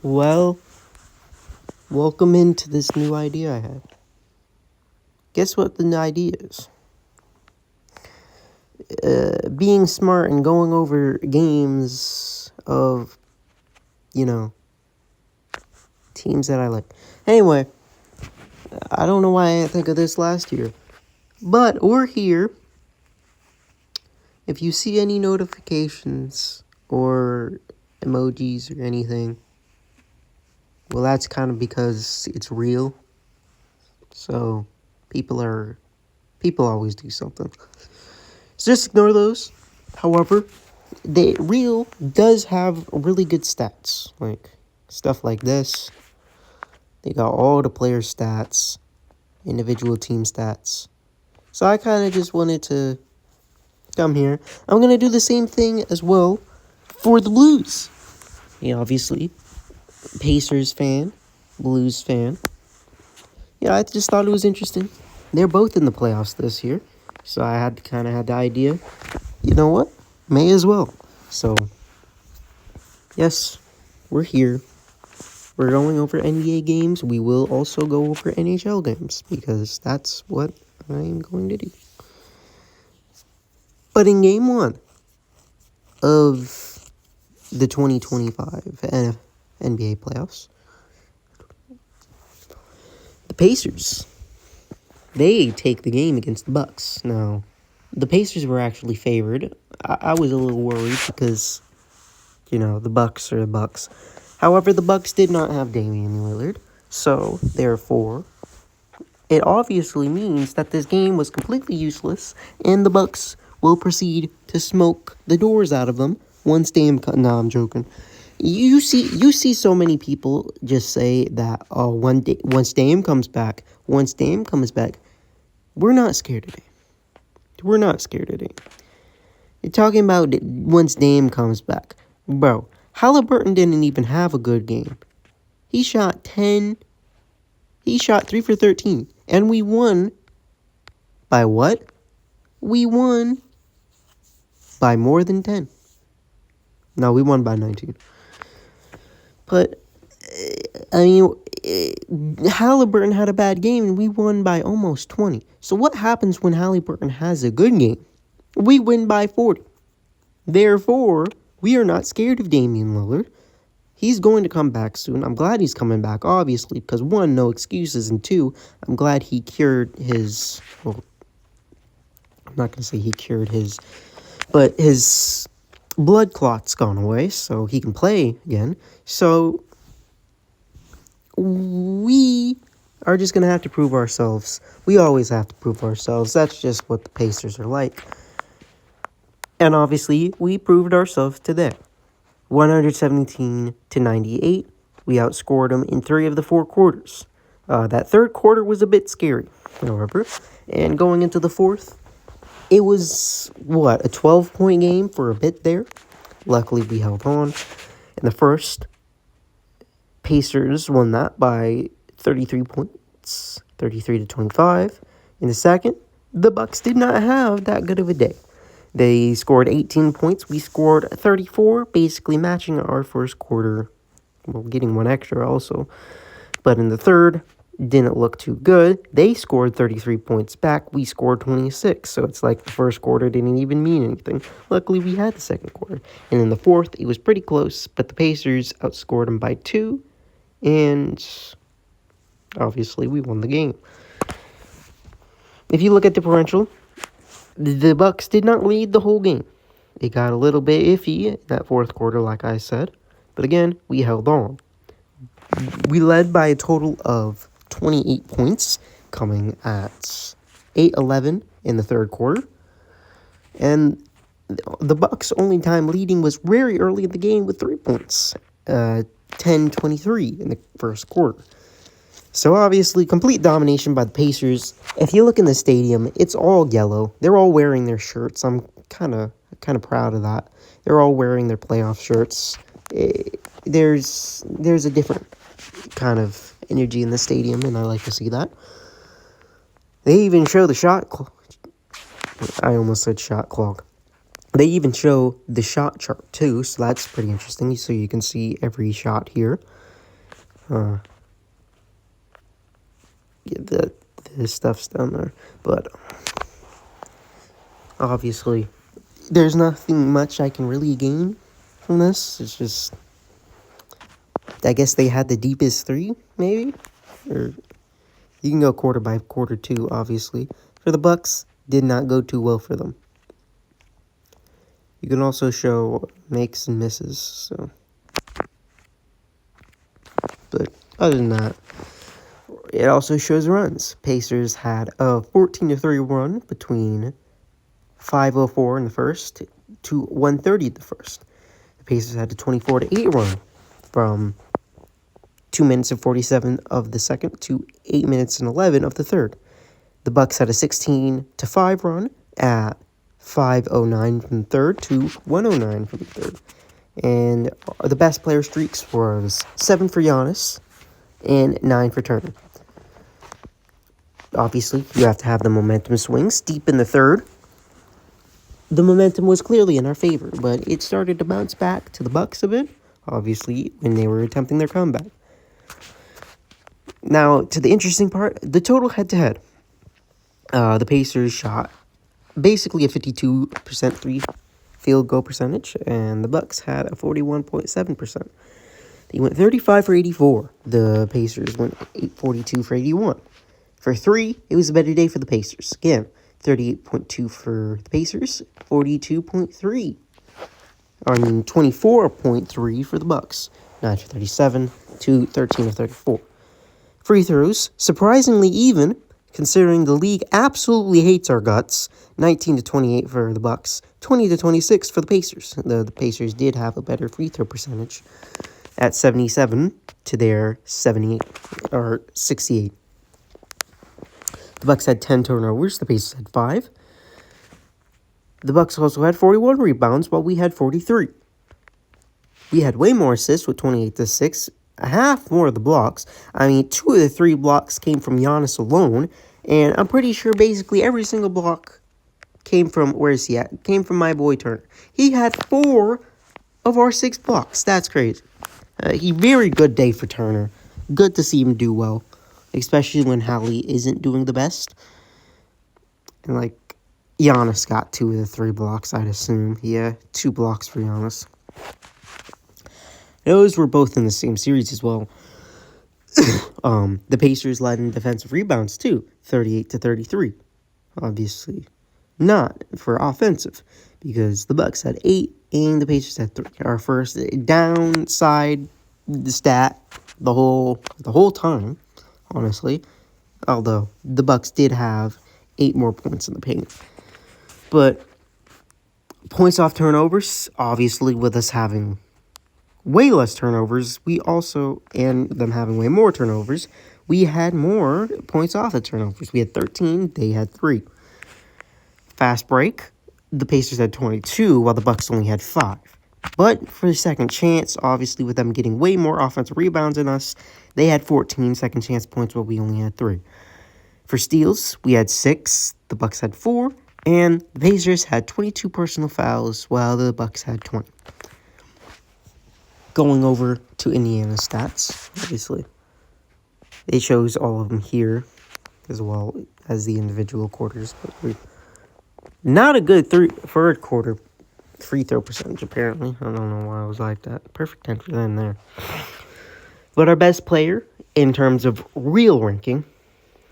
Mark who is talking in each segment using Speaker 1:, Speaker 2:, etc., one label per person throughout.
Speaker 1: Well, welcome into this new idea I had. Guess what the idea is? Being smart and going over games of, teams that I like. Anyway, I don't know why I didn't think of this last year. But we're here. If you see any notifications or emojis or anything, well, that's kind of because it's real. So, people always do something. So just ignore those. However, the real does have really good stats. Like, stuff like this. They got all the player stats, individual team stats. So I kind of just wanted to come here. I'm going to do the same thing as well for the Blues. Yeah, obviously, Pacers fan, Blues fan. Yeah, I just thought it was interesting. They're both in the playoffs this year. So I had the idea, you know what? May as well. So, yes, we're here. We're going over NBA games. We will also go over NHL games because that's what I'm going to do. But in game one of the 2025 NBA playoffs, the Pacers, they take the game against the Bucks. Now, the Pacers were actually favored. I was a little worried because, the Bucks are the Bucks. However, the Bucks did not have Damian Lillard, so therefore, it obviously means that this game was completely useless, and the Bucks will proceed to smoke the doors out of them once Dame. No, I'm joking. You see so many people just say that once Dame comes back, we're not scared of Dame. We're not scared of Dame. You're talking about once Dame comes back, bro. Halliburton didn't even have a good game. He shot 3 for 13. And we won by what? We won by more than 10. No, we won by 19. But, Halliburton had a bad game and we won by almost 20. So what happens when Halliburton has a good game? We win by 40. Therefore, we are not scared of Damian Lillard. He's going to come back soon. I'm glad he's coming back, obviously, because one, no excuses, and two, I'm glad he cured his, well, I'm not going to say he cured his, but his blood clot's gone away, so he can play again. So, we are just going to have to prove ourselves. We always have to prove ourselves. That's just what the Pacers are like. And obviously, we proved ourselves today. 117-98. We outscored them in 3 of the 4 quarters. That third quarter was a bit scary, however. And going into the fourth, it was, a 12-point game for a bit there. Luckily, we held on. In the first, Pacers won that by 33 points, 33-25. In the second, the Bucks did not have that good of a day. They scored 18 points. We scored 34, basically matching our first quarter. Well, getting one extra also. But in the third, didn't look too good. They scored 33 points back. We scored 26. So it's like the first quarter didn't even mean anything. Luckily, we had the second quarter. And in the fourth, it was pretty close. But the Pacers outscored them by 2. And obviously, we won the game. If you look at differential, the Bucks did not lead the whole game. It got a little bit iffy in that fourth quarter, like I said. But again, we held on. We led by a total of 28 points, coming at 8-11 in the third quarter. And the Bucks' only time leading was very early in the game with 3 points, 10-23 in the first quarter. So obviously, complete domination by the Pacers. If you look in the stadium, it's all yellow. They're all wearing their shirts. I'm kind of proud of that. They're all wearing their playoff shirts. There's a different kind of energy in the stadium, and I like to see that. They even show the shot clock. I almost said shot clock. They even show the shot chart too, so that's pretty interesting. So you can see every shot here. Yeah, the stuff's down there. But obviously, there's nothing much I can really gain from this. It's just, I guess they had the deepest three, maybe? Or you can go quarter by quarter too, obviously. For the Bucks, did not go too well for them. You can also show makes and misses, so. But other than that, it also shows runs. Pacers had a 14-3 run between 5:04 in the first to 1:30 in the first. The Pacers had a 24-8 run from 2 minutes and 47 of the second to 8 minutes and 11 of the third. The Bucks had a 16-5 run at 5:09 from the third to 1:09 from the third. And the best player streaks was 7 for Giannis and 9 for Turner. Obviously, you have to have the momentum swings deep in the third. The momentum was clearly in our favor, but it started to bounce back to the Bucks a bit, obviously, when they were attempting their comeback. Now, to the interesting part, the total head-to-head. The Pacers shot basically a 52% three field goal percentage, and the Bucks had a 41.7%. They went 35 for 84. The Pacers went 42 for 81. For three, it was a better day for the Pacers. Again, 38.2 for the Pacers, 42.3. 24.3 for the Bucks. 9 for 37 to 13 of 34. Free throws, surprisingly even, considering the league absolutely hates our guts. 19-28 for the Bucks, 20-26 for the Pacers. The Pacers did have a better free throw percentage at 77 to their 78 or 68. The Bucks had 10 turnovers. The Pacers had 5. The Bucks also had 41 rebounds, while we had 43. We had way more assists with 28-6. A half more of the blocks. I mean, 2 of the 3 blocks came from Giannis alone, and I'm pretty sure basically every single block came from, where is he at? Came from my boy Turner. He had 4 of our 6 blocks. That's crazy. Very good day for Turner. Good to see him do well, especially when Hallie isn't doing the best. And, Giannis got 2 of the 3 blocks, I'd assume. Yeah, 2 blocks for Giannis. Those were both in the same series as well. The Pacers led in defensive rebounds, too. 38-33. Obviously not for offensive, because the Bucks had 8 and the Pacers had 3. Our first downside stat the whole time, honestly. Although the Bucks did have 8 more points in the paint. But points off turnovers, obviously with us having way less turnovers, we also, and them having way more turnovers, we had more points off the turnovers. We had 13, they had 3. Fast break, the Pacers had 22, while the Bucks only had 5. But for the second chance, obviously with them getting way more offensive rebounds than us, they had 14 second chance points, while we only had 3. For steals, we had 6, the Bucks had 4, and the Pacers had 22 personal fouls, while the Bucks had 20. Going over to Indiana's stats, obviously. It shows all of them here, as well as the individual quarters. But not a good third quarter free throw percentage, apparently. I don't know why it was like that. Perfect 10 for them there. But our best player, in terms of real ranking,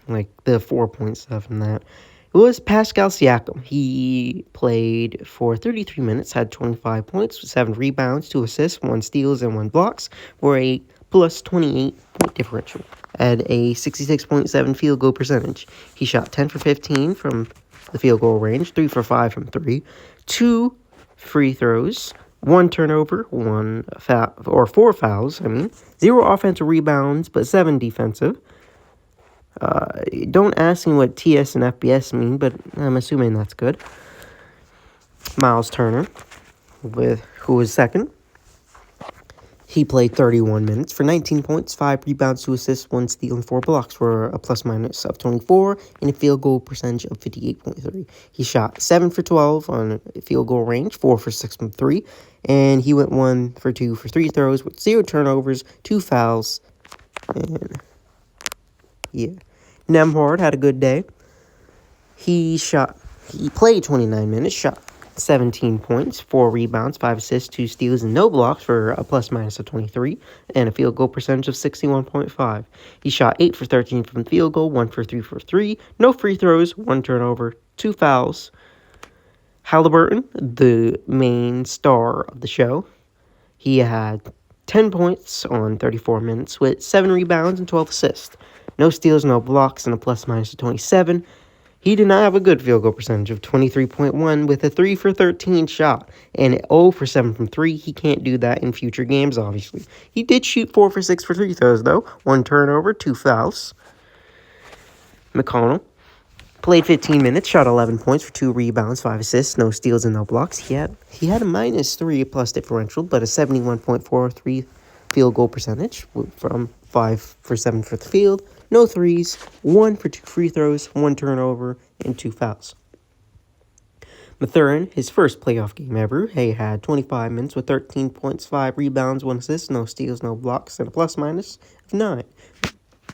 Speaker 1: like the 4.7 stuff and that, it was Pascal Siakam. He played for 33 minutes, had 25 points, 7 rebounds, 2 assists, 1 steals, and 1 blocks, for a plus 28 point differential, at a 66.7 field goal percentage. He shot 10 for 15 from the field goal range, 3 for 5 from 3, 2 free throws, 1 turnover, 1 foul, or 4 fouls, 0 offensive rebounds, but 7 defensive. Don't ask me what TS and FBS mean, but I'm assuming that's good. Miles Turner, who was second. He played 31 minutes for 19 points, 5 rebounds, 2 assists, 1 steal, and 4 blocks for a plus-minus of 24 and a field goal percentage of 58.3. He shot 7 for 12 on field goal range, 4 for 6 from 3, and he went 1 for 2 for free throws with 0 turnovers, 2 fouls, And yeah, Nemhard had a good day. He played 29 minutes, shot 17 points, 4 rebounds, 5 assists, 2 steals, and no blocks for a plus-minus of 23, and a field goal percentage of 61.5. He shot 8 for 13 from the field goal, 1 for 3 for 3, no free throws, 1 turnover, 2 fouls. Halliburton, the main star of the show, he had 10 points on 34 minutes with 7 rebounds and 12 assists. No steals, no blocks, and a plus-minus of 27. He did not have a good field goal percentage of 23.1 with a 3 for 13 shot and 0 for 7 from 3. He can't do that in future games, obviously. He did shoot 4 for 6 for free throws, though. 1 turnover, 2 fouls. McConnell played 15 minutes, shot 11 points for 2 rebounds, 5 assists, no steals, and no blocks. He had a -3 plus differential, but a 71.43 field goal percentage from 5 for 7 for the field. No threes, 1 for 2 free throws, 1 turnover, and 2 fouls. Mathurin, his first playoff game ever, he had 25 minutes with 13 points, 5 rebounds, 1 assist, no steals, no blocks, and a plus-minus of 9.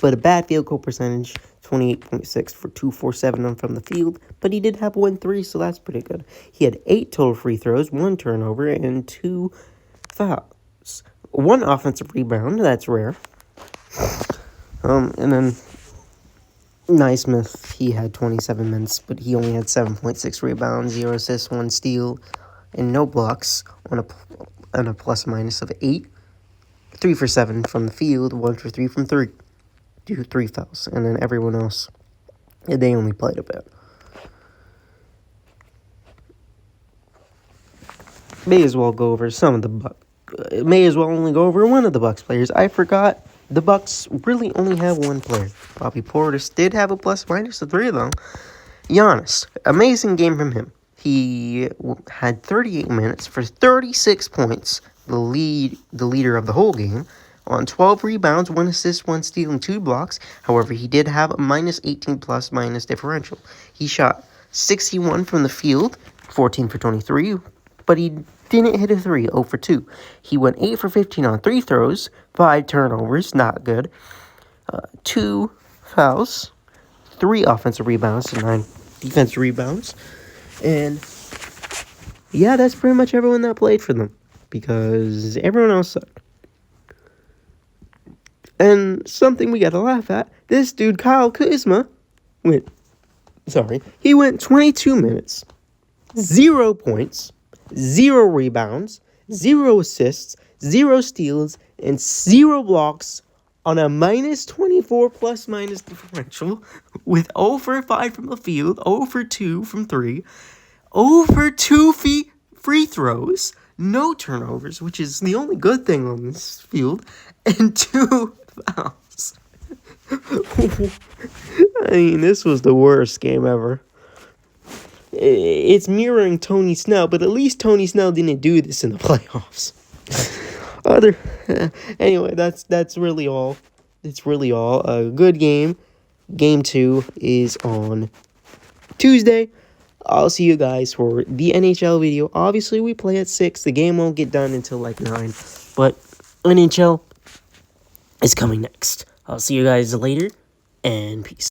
Speaker 1: But a bad field goal percentage, 28.6 for 247 from the field, but he did have 1 3, so that's pretty good. He had 8 total free throws, 1 turnover, and 2 fouls. 1 offensive rebound, that's rare. And then Naismith, he had 27 minutes, but he only had 7.6 rebounds, 0 assists, 1 steal, and no blocks on a plus-minus of 8. 3 for 7 from the field, 1 for 3 from 3. 3 fouls, and then everyone else, they only played a bit. May as well go over only go over one of the Bucks players. I forgot the Bucks really only have one player. Bobby Portis did have a plus-minus of 3, though. Giannis, amazing game from him. He had 38 minutes for 36 points, the leader of the whole game, on 12 rebounds, 1 assist, 1 steal, and 2 blocks. However, he did have a -18 plus-minus differential. He shot 61 from the field, 14 for 23, but he didn't hit a 3, 0 for 2. He went 8 for 15 on 3 throws, 5 turnovers, not good, 2 fouls, 3 offensive rebounds, and 9 defensive rebounds. And yeah, that's pretty much everyone that played for them, because everyone else sucked. And something we gotta laugh at, this dude, Kyle Kuzma, went 22 minutes, 0 points, 0 rebounds, 0 assists, 0 steals, and 0 blocks on a -24 plus-minus differential with 0 for 5 from the field, 0 for 2 from 3, 0 for 2 free throws, no turnovers, which is the only good thing on this field, and 2 fouls. I mean, this was the worst game ever. It's mirroring Tony Snell, but at least Tony Snell didn't do this in the playoffs. Anyway, that's really all. It's really all. A good game. Game 2 is on Tuesday. I'll see you guys for the NHL video. Obviously, we play at 6. The game won't get done until like 9. But NHL is coming next. I'll see you guys later, and peace.